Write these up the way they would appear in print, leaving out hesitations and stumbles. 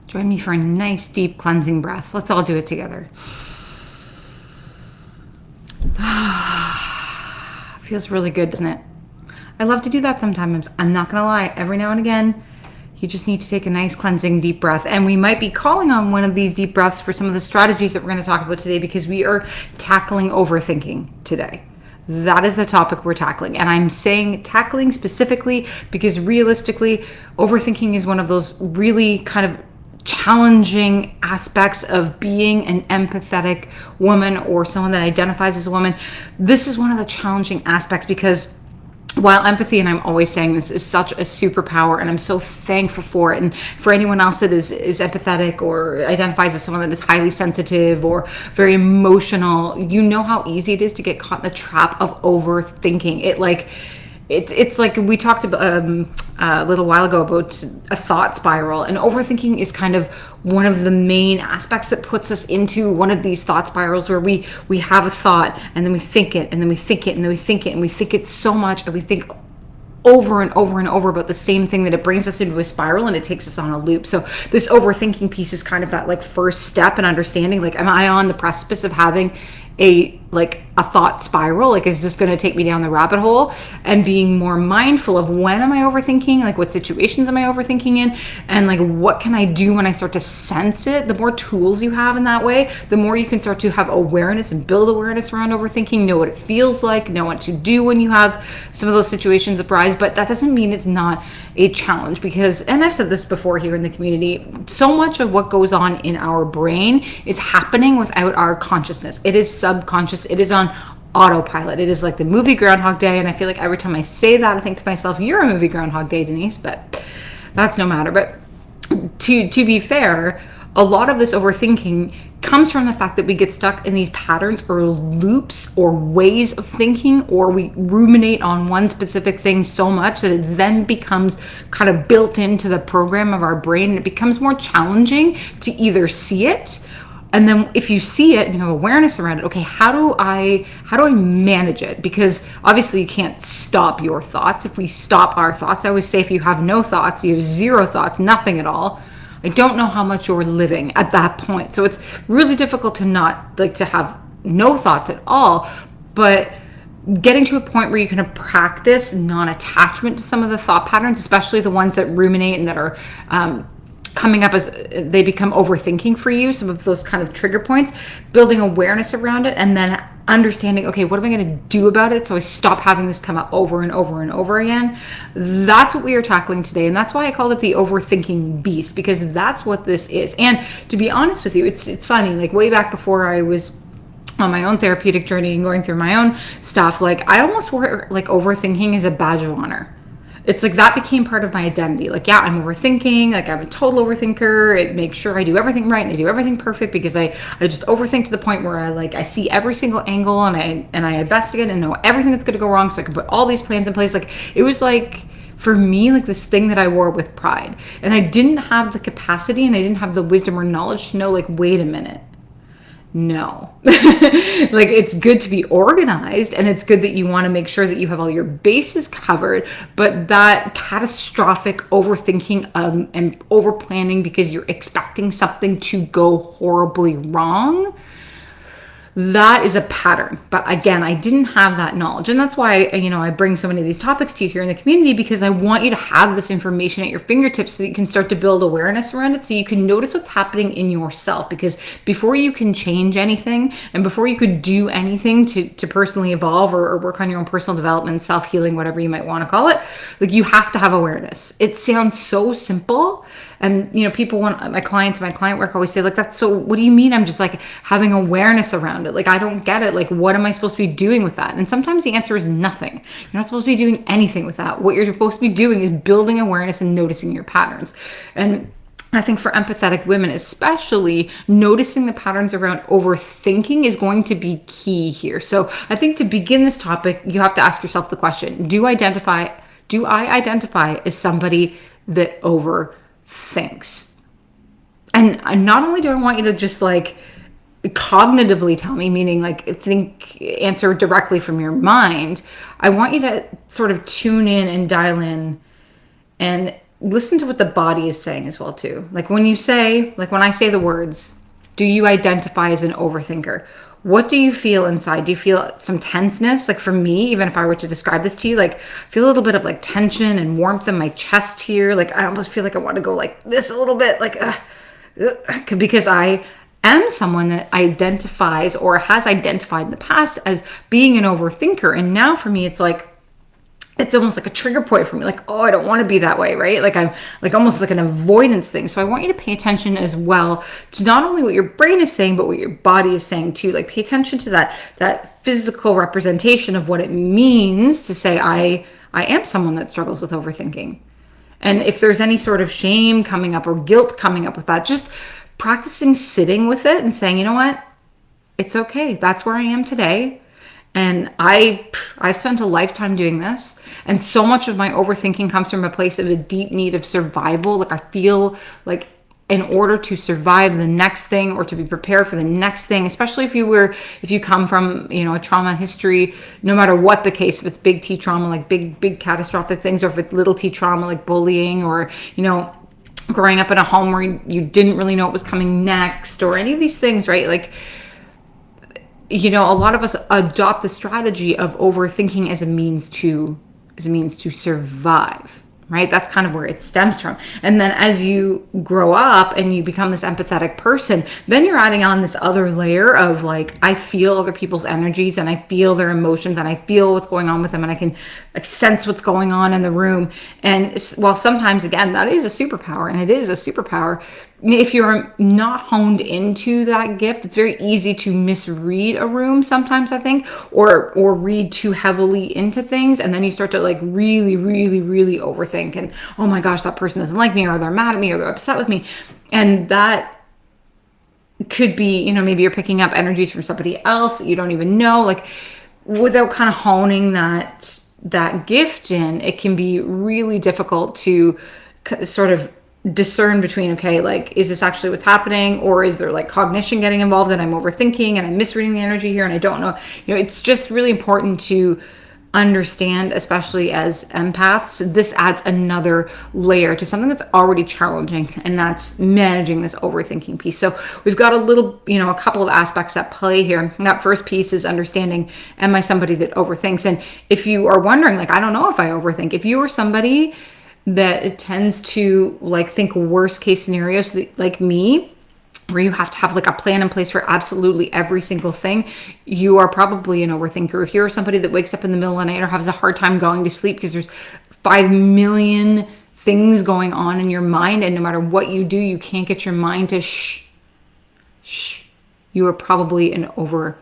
Join me for a nice, deep cleansing breath. Let's all do it together. Feels really good, doesn't it? I love to do that sometimes. I'm not going to lie. Every now and again, you just need to take a nice cleansing deep breath. And we might be calling on one of these deep breaths for some of the strategies that we're going to talk about today, because we are tackling overthinking today. That is the topic we're tackling. And I'm saying tackling specifically because realistically, overthinking is one of those really kind of challenging aspects of being an empathetic woman or someone that identifies as a woman. This is one of the challenging aspects because while empathy, and I'm always saying this, is such a superpower, and I'm so thankful for it, and for anyone else that is empathetic or identifies as someone that is highly sensitive or very emotional, you know how easy it is to get caught in the trap of overthinking. It's like we talked about a little while ago about a thought spiral, and overthinking is kind of one of the main aspects that puts us into one of these thought spirals where we have a thought and then we think it and then we think it and then we think it and we think it so much and we think over and over and over about the same thing that it brings us into a spiral and it takes us on a loop. So this overthinking piece is kind of that like first step in understanding, like, am I on the precipice of having a thought spiral? Like, is this going to take me down the rabbit hole? And being more mindful of when am I overthinking, like what situations am I overthinking in, and like what can I do when I start to sense it. The more tools you have in that way, the more you can start to have awareness and build awareness around overthinking, know what it feels like, know what to do when you have some of those situations arise. But that doesn't mean it's not a challenge, because, and I've said this before here in the community, so much of what goes on in our brain is happening without our consciousness. It is subconscious. It is on autopilot. It is like the movie Groundhog Day, and I feel like every time I say that, I think to myself, you're a movie Groundhog Day, Denise, but that's no matter. But to be fair, a lot of this overthinking comes from the fact that we get stuck in these patterns or loops or ways of thinking, or we ruminate on one specific thing so much that it then becomes kind of built into the program of our brain, and it becomes more challenging to either see it. And then if you see it and you have awareness around it, okay, how do I manage it? Because obviously you can't stop your thoughts. If we stop our thoughts, I always say, if you have no thoughts, you have zero thoughts, nothing at all, I don't know how much you're living at that point. So it's really difficult to not like to have no thoughts at all, but getting to a point where you can practice non-attachment to some of the thought patterns, especially the ones that ruminate and that are coming up as they become overthinking for you, some of those kind of trigger points, building awareness around it, and then understanding, okay, what am I going to do about it so I stop having this come up over and over and over again? That's what we are tackling today, and that's why I called it the overthinking beast, because that's what this is. And to be honest with you, it's funny, like way back before I was on my own therapeutic journey and going through my own stuff, like I almost wore like overthinking as a badge of honor. It's like that became part of my identity. Like, yeah, I'm overthinking. Like, I'm a total overthinker. It makes sure I do everything right and I do everything perfect, because I just overthink to the point where I see every single angle and I investigate and know everything that's going to go wrong, so I can put all these plans in place. Like, it was like, for me, like this thing that I wore with pride. And I didn't have the capacity and I didn't have the wisdom or knowledge to know, like, wait a minute. No. Like, it's good to be organized, and it's good that you want to make sure that you have all your bases covered, but that catastrophic overthinking and over planning because you're expecting something to go horribly wrong, that is a pattern. But again, I didn't have that knowledge. And that's why, I bring so many of these topics to you here in the community, because I want you to have this information at your fingertips so that you can start to build awareness around it, so you can notice what's happening in yourself. Because before you can change anything, and before you could do anything to personally evolve or work on your own personal development, self-healing, whatever you might want to call it, like, you have to have awareness. It sounds so simple. And, people want, my client work always say, like, that's so, what do you mean? I'm just like having awareness around it. Like, I don't get it. Like, what am I supposed to be doing with that? And sometimes the answer is nothing. You're not supposed to be doing anything with that. What you're supposed to be doing is building awareness and noticing your patterns. And I think for empathetic women, especially, noticing the patterns around overthinking is going to be key here. So I think to begin this topic, you have to ask yourself the question, do I identify as somebody that overthinks? And not only do I want you to just like cognitively tell me, meaning like answer directly from your mind, I want you to sort of tune in and dial in and listen to what the body is saying as well too. Like when I say the words, do you identify as an overthinker? What do you feel inside? Do you feel some tenseness? Like for me, even if I were to describe this to you, like I feel a little bit of like tension and warmth in my chest here. Like I almost feel like I want to go like this a little bit, like because I am someone that identifies or has identified in the past as being an overthinker. And now for me, it's almost like a trigger point for me. Like, oh, I don't want to be that way, right? Like I'm like almost like an avoidance thing. So I want you to pay attention as well to not only what your brain is saying, but what your body is saying too. Like pay attention to that physical representation of what it means to say, I am someone that struggles with overthinking. And if there's any sort of shame coming up or guilt coming up with that, just practicing sitting with it and saying, you know what? It's okay. That's where I am today. And I've spent a lifetime doing this. And so much of my overthinking comes from a place of a deep need of survival. Like I feel like in order to survive the next thing or to be prepared for the next thing, especially if you come from, a trauma history, no matter what the case, if it's big T trauma, like big catastrophic things, or if it's little T trauma, like bullying, or, growing up in a home where you didn't really know what was coming next, or any of these things, right? Like, a lot of us adopt the strategy of overthinking as a means to survive, right? That's kind of where it stems from. And then as you grow up and you become this empathetic person, then you're adding on this other layer of like, I feel other people's energies and I feel their emotions and I feel what's going on with them and I can sense what's going on in the room. And while sometimes, again, that is a superpower, and it is a superpower, if you're not honed into that gift, it's very easy to misread a room sometimes, I think, or read too heavily into things. And then you start to like really, really, really overthink. And, oh my gosh, that person doesn't like me, or they're mad at me, or they're upset with me. And that could be, maybe you're picking up energies from somebody else that you don't even know. Like without kind of honing that gift in, it can be really difficult to sort of discern between, okay, like, is this actually what's happening, or is there like cognition getting involved and I'm overthinking and I'm misreading the energy here and I don't know. It's just really important to understand, especially as empaths, this adds another layer to something that's already challenging, and that's managing this overthinking piece. So we've got a couple of aspects at play here. And that first piece is understanding, am I somebody that overthinks? And if you are wondering, like, I don't know if I overthink, if you are somebody that tends to like think worst case scenarios like me, where you have to have like a plan in place for absolutely every single thing, you are probably an overthinker. If you're somebody that wakes up in the middle of the night or has a hard time going to sleep because there's 5 million things going on in your mind, and no matter what you do, you can't get your mind to shh, you are probably an overthinker.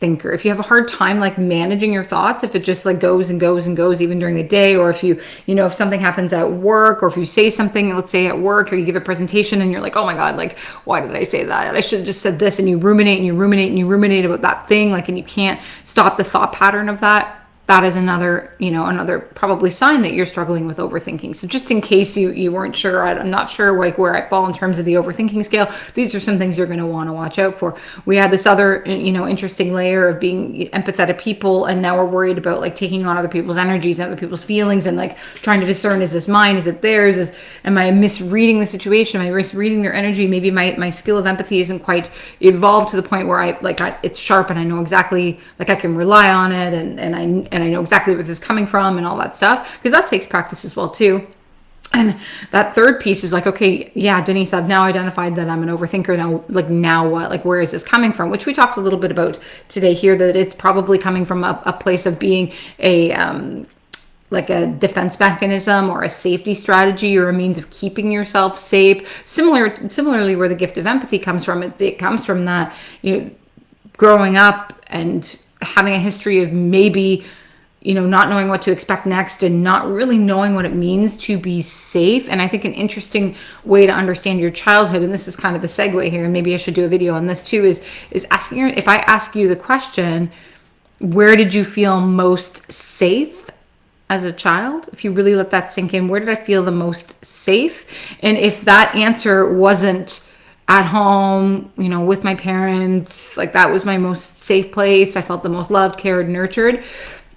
If you have a hard time like managing your thoughts, if it just like goes and goes and goes even during the day, or if if something happens at work, or if you say something, let's say at work, or you give a presentation and you're like, oh my God, like, why did I say that? I should have just said this, and you ruminate and you ruminate and you ruminate about that thing, like, and you can't stop the thought pattern of that. That is another probably sign that you're struggling with overthinking. So just in case you weren't sure, I'm not sure like where I fall in terms of the overthinking scale, these are some things you're going to want to watch out for. We had this other, interesting layer of being empathetic people, and now we're worried about like taking on other people's energies and other people's feelings, and like trying to discern, is this mine? Is it theirs? Am I misreading the situation? Am I misreading their energy? Maybe my skill of empathy isn't quite evolved to the point where it's sharp and I know exactly, like I can rely on it, and I know exactly where this is coming from and all that stuff, because that takes practice as well too. And that third piece is like, okay, yeah, Denise, I've now identified that I'm an overthinker. Now what? Like, where is this coming from? Which we talked a little bit about today here, that it's probably coming from a place of being like a defense mechanism or a safety strategy or a means of keeping yourself safe. Similarly, where the gift of empathy comes from, it comes from that, growing up and having a history of maybe not knowing what to expect next and not really knowing what it means to be safe. And I think an interesting way to understand your childhood, and this is kind of a segue here, and maybe I should do a video on this too, is asking if I ask you the question, where did you feel most safe as a child? If you really let that sink in, where did I feel the most safe? And if that answer wasn't at home, with my parents, like that was my most safe place, I felt the most loved, cared, nurtured,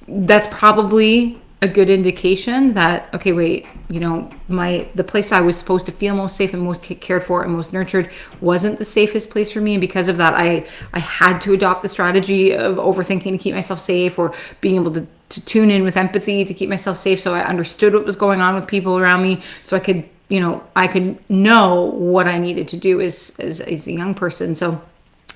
that's probably a good indication that, okay, wait, the place I was supposed to feel most safe and most cared for and most nurtured wasn't the safest place for me. And because of that, I had to adopt the strategy of overthinking to keep myself safe, or being able to tune in with empathy to keep myself safe. So I understood what was going on with people around me, so I could know what I needed to do as a young person. So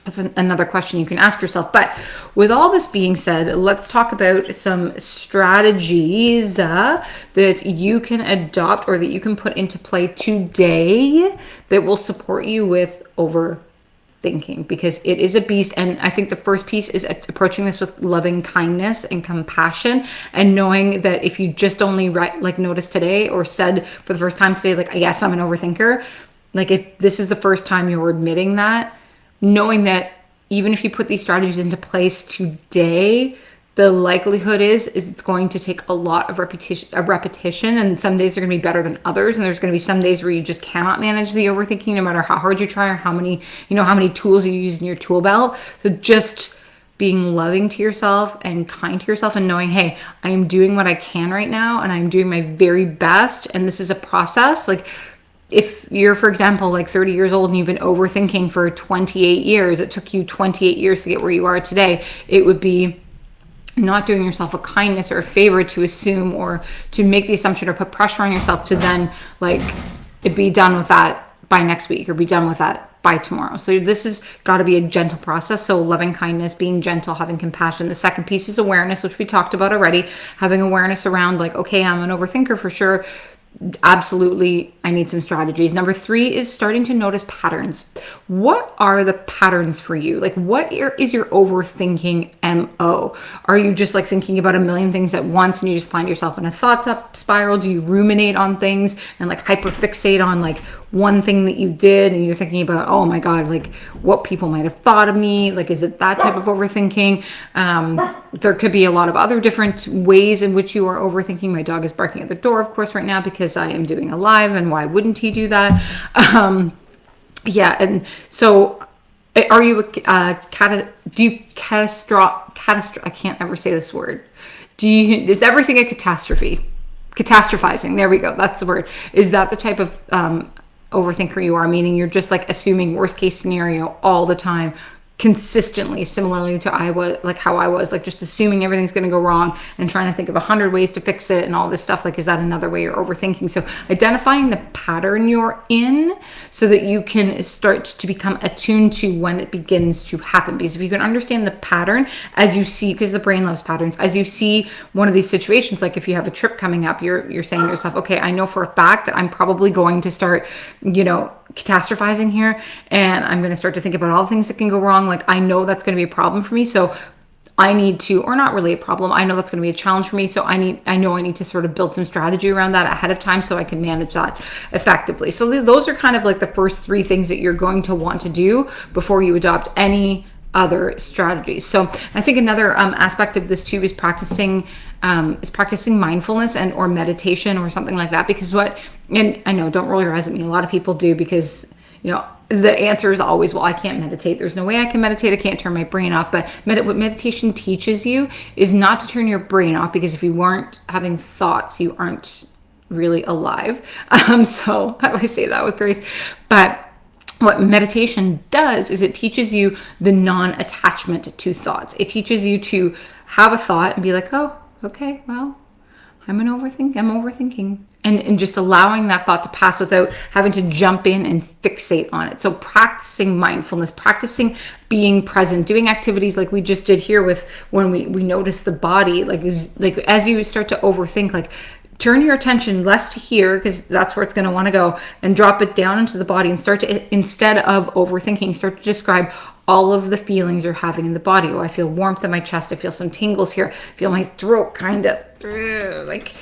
that's another question you can ask yourself. But with all this being said, let's talk about some strategies that you can adopt or that you can put into play today that will support you with overthinking, because it is a beast. And I think the first piece is approaching this with loving kindness and compassion, and knowing that if you just only noticed today or said for the first time today, like, yes, I'm an overthinker, like if this is the first time you're admitting that, knowing that even if you put these strategies into place today, the likelihood is it's going to take a lot of repetition, and some days are going to be better than others, and there's going to be some days where you just cannot manage the overthinking, no matter how hard you try or how many tools you use in your tool belt. So just being loving to yourself and kind to yourself, and knowing, hey, I am doing what I can right now, and I'm doing my very best, and this is a process. Like, if you're, for example, like 30 years old and you've been overthinking for 28 years, it took you 28 years to get where you are today, it would be not doing yourself a kindness or a favor to assume or to make the assumption or put pressure on yourself to then be done with that by next week, or be done with that by tomorrow. So this has got to be a gentle process. So loving kindness, being gentle, having compassion. The second piece is awareness, which we talked about already. Having awareness around, like, okay, I'm an overthinker for sure. Absolutely, I need some strategies. Number 3 is starting to notice patterns. What are the patterns for you? Like, what is your overthinking MO? Are you just like thinking about a million things at once and you just find yourself in a thoughts up spiral? Do you ruminate on things and like hyperfixate on like one thing that you did, and you're thinking about, oh my God, like what people might have thought of me? Like, is it that type of overthinking? There could be a lot of other different ways in which you are overthinking. My dog is barking at the door, of course, right now because I am doing a live, and why wouldn't he do that? And so are you I can't ever say this word. Is everything a catastrophe? Catastrophizing. There we go. That's the word. Is that the type of overthinker you are? Meaning you're just like assuming worst case scenario all the time, consistently, similarly to how I was like just assuming everything's going to go wrong and trying to think of 100 ways to fix it and all this stuff. Like, is that another way you're overthinking? So identifying the pattern you're in so that you can start to become attuned to when it begins to happen. Because if you can understand the pattern as you see, because the brain loves patterns, as you see one of these situations, like if you have a trip coming up, you're saying to yourself, okay, I know for a fact that I'm probably going to start, catastrophizing here, and I'm going to start to think about all the things that can go wrong. Like, I know that's going to be a problem for me, so I need to, or not really a problem, I know that's going to be a challenge for me, so I know I need to sort of build some strategy around that ahead of time so I can manage that effectively. So those are kind of like the first 3 things that you're going to want to do before you adopt any other strategies. So I think another aspect of this too is practicing mindfulness and or meditation or something like that. Because and I know, don't roll your eyes at me, a lot of people do, because the answer is always, well, I can't meditate. There's no way I can meditate. I can't turn my brain off. But what meditation teaches you is not to turn your brain off, because if you weren't having thoughts, you aren't really alive. So how do I say that with grace? But what meditation does is it teaches you the non-attachment to thoughts. It teaches you to have a thought and be like, oh, okay, well, I'm overthinking. And just allowing that thought to pass without having to jump in and fixate on it. So practicing mindfulness, practicing being present, doing activities like we just did here with when we notice the body, like as you start to overthink, like turn your attention less to here, because that's where it's going to want to go, and drop it down into the body and start to, instead of overthinking, start to describe all of the feelings you're having in the body. Oh, I feel warmth in my chest. I feel some tingles here. I feel my throat kind of like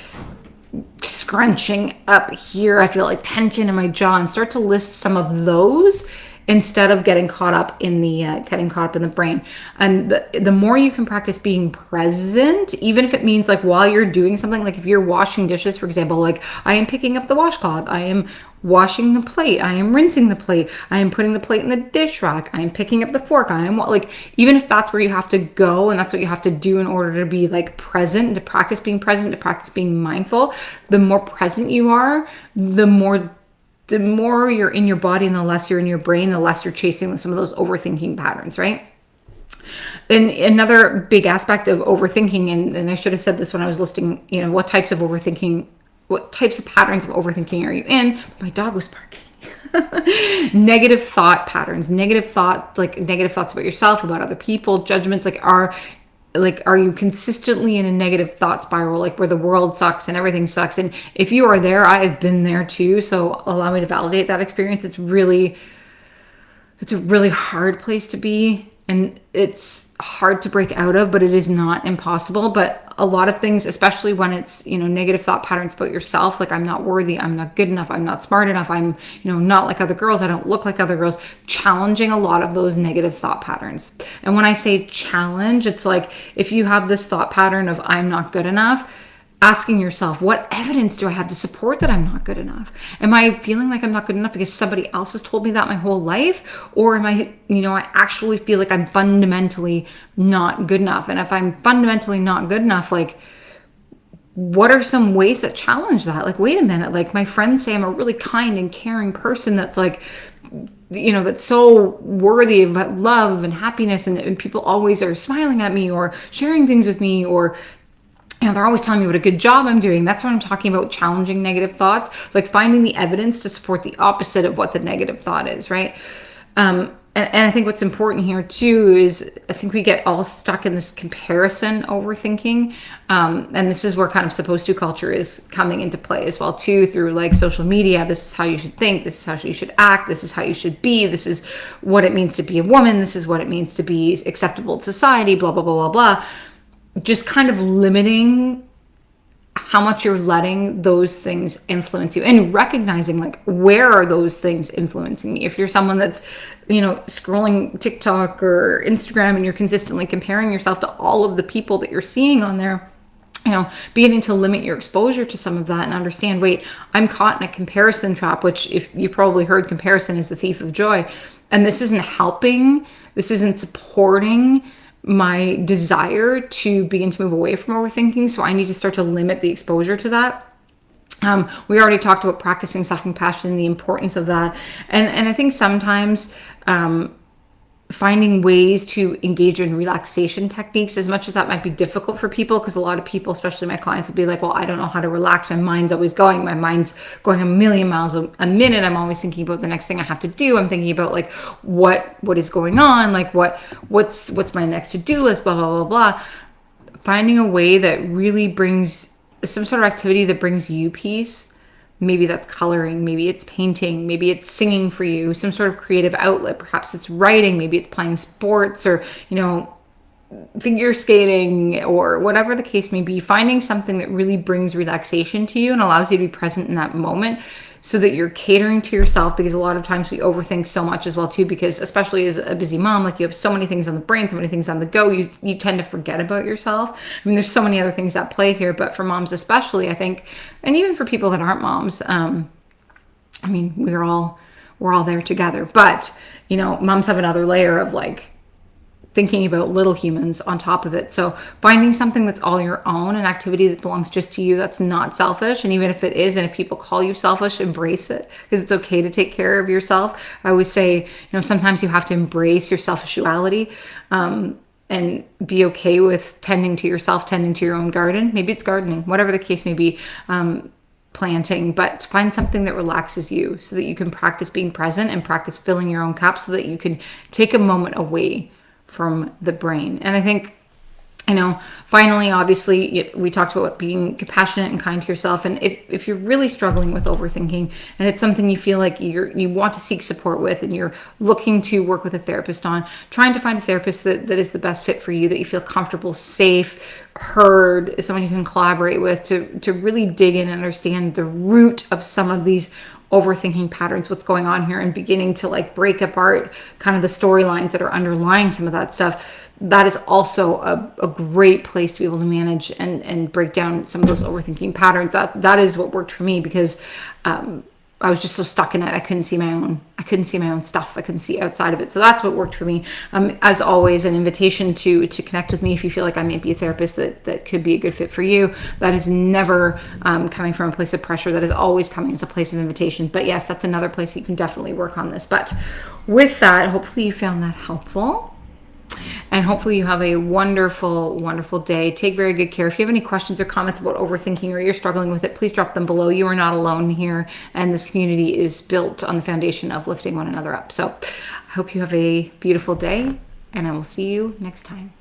scrunching up here. I feel like tension in my jaw, and start to list some of those instead of getting caught up in the brain. And the more you can practice being present, even if it means like while you're doing something, like if you're washing dishes, for example, like I am picking up the washcloth, I am washing the plate, I am rinsing the plate, I am putting the plate in the dish rack, I am picking up the fork, I am like, even if that's where you have to go and that's what you have to do in order to be like present, to practice being present, to practice being mindful, the more present you are, the more you're in your body and the less you're in your brain, the less you're chasing some of those overthinking patterns, right? And another big aspect of overthinking, and I should have said this when I was listing, what types of patterns of overthinking are you in? My dog was barking. Negative thought patterns, negative thoughts about yourself, about other people, judgments, are you consistently in a negative thought spiral, like where the world sucks and everything sucks? And if you are there, I have been there too. So allow me to validate that experience. It's a really hard place to be. And it's hard to break out of, but it is not impossible. But a lot of things, especially when it's, negative thought patterns about yourself, like I'm not worthy, I'm not good enough, I'm not smart enough, I'm, not like other girls, I don't look like other girls, challenging a lot of those negative thought patterns. And when I say challenge, it's like if you have this thought pattern of I'm not good enough, asking yourself, what evidence do I have to support that I'm not good enough? Am I feeling like I'm not good enough because somebody else has told me that my whole life? Or am I, I actually feel like I'm fundamentally not good enough? And if I'm fundamentally not good enough, like, what are some ways that challenge that? Like, wait a minute, like my friends say I'm a really kind and caring person that's like, that's so worthy of love and happiness, and people always are smiling at me or sharing things with me, or they're always telling me what a good job I'm doing. That's what I'm talking about, challenging negative thoughts, like finding the evidence to support the opposite of what the negative thought is, right? And I think what's important here too is I think we get all stuck in this comparison overthinking. And this is where kind of supposed to culture is coming into play as well too, through like social media. This is how you should think. This is how you should act. This is how you should be. This is what it means to be a woman. This is what it means to be acceptable to society, blah, blah, blah, blah, blah. Just kind of limiting how much you're letting those things influence you, and recognizing like, where are those things influencing me? If you're someone that's, scrolling TikTok or Instagram and you're consistently comparing yourself to all of the people that you're seeing on there, beginning to limit your exposure to some of that and understand, wait, I'm caught in a comparison trap, which if you've probably heard, comparison is the thief of joy. And this isn't helping. This isn't supporting my desire to begin to move away from overthinking. So I need to start to limit the exposure to that. We already talked about practicing self-compassion and the importance of that. And I think sometimes finding ways to engage in relaxation techniques, as much as that might be difficult for people, because a lot of people, especially my clients, will be like, well, I don't know how to relax. My mind's always going. My mind's going a million miles a minute. I'm always thinking about the next thing I have to do. I'm thinking about like what is going on, like what's my next to-do list, blah, blah, blah, blah. Finding a way that really brings some sort of activity that brings you peace. Maybe that's coloring, maybe it's painting, maybe it's singing for you, some sort of creative outlet. Perhaps it's writing, maybe it's playing sports, or, figure skating, or whatever the case may be. Finding something that really brings relaxation to you and allows you to be present in that moment, so that you're catering to yourself, because a lot of times we overthink so much as well too, because especially as a busy mom, like you have so many things on the brain, so many things on the go, you tend to forget about yourself. I mean, there's so many other things at play here, but for moms especially, I think, and even for people that aren't moms, we're all there together, but moms have another layer of like thinking about little humans on top of it. So finding something that's all your own, an activity that belongs just to you, that's not selfish. And even if it is, and if people call you selfish, embrace it, because it's okay to take care of yourself. I always say, sometimes you have to embrace your selfishuality, and be okay with tending to yourself, tending to your own garden. Maybe it's gardening, whatever the case may be, planting, but find something that relaxes you, so that you can practice being present and practice filling your own cup, so that you can take a moment away from the brain. And I think, finally, obviously, we talked about being compassionate and kind to yourself. And if you're really struggling with overthinking, and it's something you feel like you want to seek support with, and you're looking to work with a therapist on, trying to find a therapist that is the best fit for you, that you feel comfortable, safe, heard, someone you can collaborate with, to really dig in and understand the root of some of these overthinking patterns, what's going on here, and beginning to like break apart kind of the storylines that are underlying some of that stuff, that is also a great place to be able to manage and break down some of those overthinking patterns. That is what worked for me, because I was just so stuck in it. I couldn't see my own stuff. I couldn't see outside of it. So that's what worked for me. As always, an invitation to connect with me if you feel like I may be a therapist that could be a good fit for you. That is never coming from a place of pressure. That is always coming as a place of invitation. But yes, that's another place that you can definitely work on this. But with that, hopefully you found that helpful. And hopefully you have a wonderful, wonderful day. Take very good care. If you have any questions or comments about overthinking, or you're struggling with it, please drop them below. You are not alone here. And this community is built on the foundation of lifting one another up. So I hope you have a beautiful day, and I will see you next time.